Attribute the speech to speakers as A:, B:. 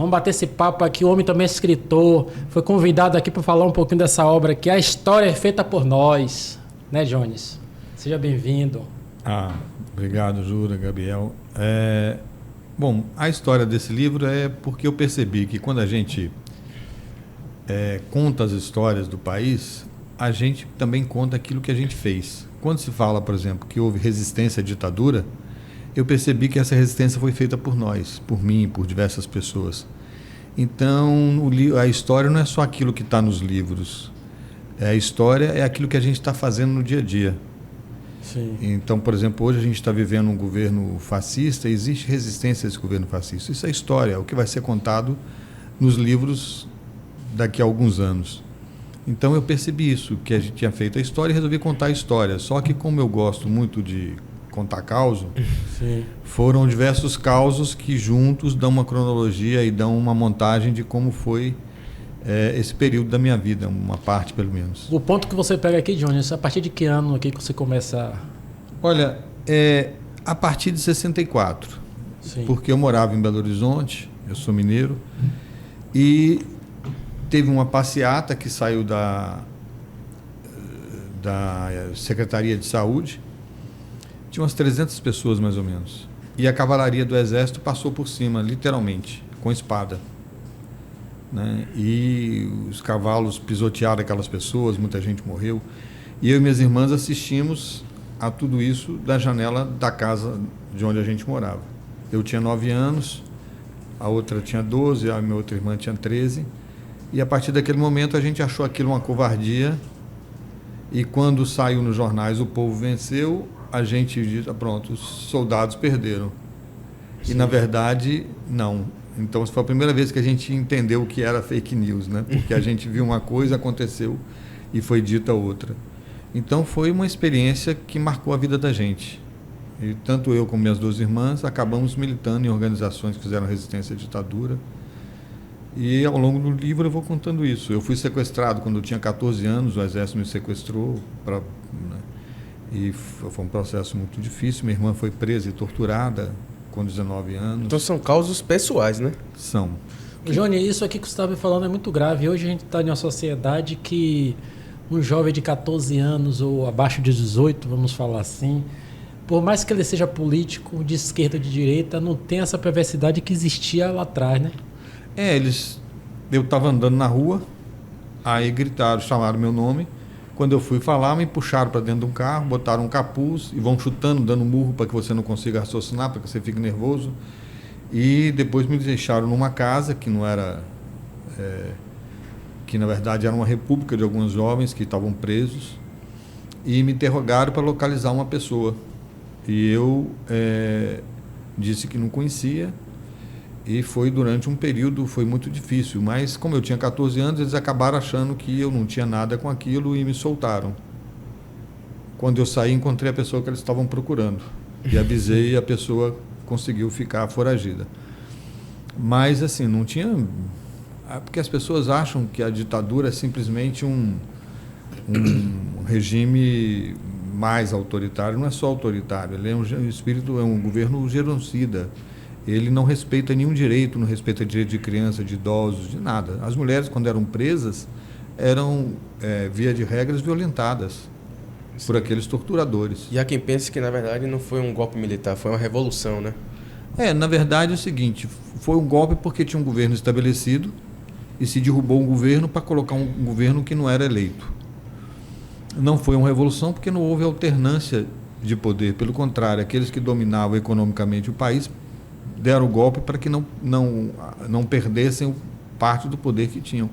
A: Vamos bater esse papo aqui. O homem também é escritor. Foi convidado aqui para falar um pouquinho dessa obra aqui. A história é feita por nós. Né, Jones? Seja bem-vindo.
B: Obrigado, Jura, Gabriel. Bom, a história desse livro é porque eu percebi que quando a gente conta as histórias do país, a gente também conta aquilo que a gente fez. Quando se fala, por exemplo, que houve resistência à ditadura, eu percebi que essa resistência foi feita por nós, por mim, por diversas pessoas. Então, a história não é só aquilo que está nos livros. A história é aquilo que a gente está fazendo no dia a dia.
A: Sim.
B: Então, por exemplo, hoje a gente está vivendo um governo fascista, existe resistência a esse governo fascista. Isso é história, é o que vai ser contado nos livros daqui a alguns anos. Então eu percebi isso, que a gente tinha feito a história e resolvi contar a história. Só que como eu gosto muito de contar causo, foram diversos causos que juntos dão uma cronologia e dão uma montagem de como foi esse período da minha vida, uma parte pelo menos.
A: O ponto que você pega aqui, Jones, a partir de que ano aqui que você começa?
B: Olha, a partir de 64,
A: Sim.
B: Porque eu morava em Belo Horizonte, eu sou mineiro, e teve uma passeata que saiu da Secretaria de Saúde, tinha umas 300 pessoas mais ou menos, e a cavalaria do Exército passou por cima, literalmente, com espada. Né? E os cavalos pisotearam aquelas pessoas, muita gente morreu. E eu e minhas irmãs assistimos a tudo isso da janela da casa de onde a gente morava. Eu tinha 9 anos, a outra tinha 12, a minha outra irmã tinha 13. E a partir daquele momento a gente achou aquilo uma covardia. E quando saiu nos jornais o povo venceu, a gente disse, pronto, os soldados perderam. Sim. E na verdade, não. Então, foi a primeira vez que a gente entendeu o que era fake news, né? Porque a gente viu uma coisa, aconteceu e foi dita outra. Então, foi uma experiência que marcou a vida da gente. E tanto eu como minhas 2 irmãs acabamos militando em organizações que fizeram resistência à ditadura. E ao longo do livro eu vou contando isso. Eu fui sequestrado quando eu tinha 14 anos, o Exército me sequestrou, e foi um processo muito difícil. Minha irmã foi presa e torturada com 19 anos.
C: Então são causas pessoais, né?
B: São.
A: Johnny, isso aqui que você estava me falando é muito grave. Hoje a gente está em uma sociedade que um jovem de 14 anos ou abaixo de 18, vamos falar assim, por mais que ele seja político, de esquerda ou de direita, não tem essa perversidade que existia lá atrás, né?
B: Eu estava andando na rua, aí gritaram, chamaram meu nome. Quando eu fui falar, me puxaram para dentro de um carro, botaram um capuz e vão chutando, dando murro para que você não consiga raciocinar, para que você fique nervoso. E depois me deixaram numa casa que não era... que na verdade era uma república de alguns jovens que estavam presos, e me interrogaram para localizar uma pessoa. E eu disse que não conhecia, e foi durante um período, foi muito difícil, mas como eu tinha 14 anos, eles acabaram achando que eu não tinha nada com aquilo e me soltaram. Quando eu saí, encontrei a pessoa que eles estavam procurando e avisei, e a pessoa conseguiu ficar foragida. Mas assim, não tinha... Porque as pessoas acham que a ditadura é simplesmente um regime mais autoritário. Não é só autoritário, ele é um governo genocida. Ele não respeita nenhum direito, não respeita direito de criança, de idosos, de nada. As mulheres, quando eram presas, eram, via de regras, violentadas por aqueles torturadores.
C: E há quem pense que, na verdade, não foi um golpe militar, foi uma revolução, né?
B: Na verdade é o seguinte, foi um golpe porque tinha um governo estabelecido e se derrubou um governo para colocar um governo que não era eleito. Não foi uma revolução porque não houve alternância de poder. Pelo contrário, aqueles que dominavam economicamente o país deram o golpe para que não perdessem parte do poder que tinham.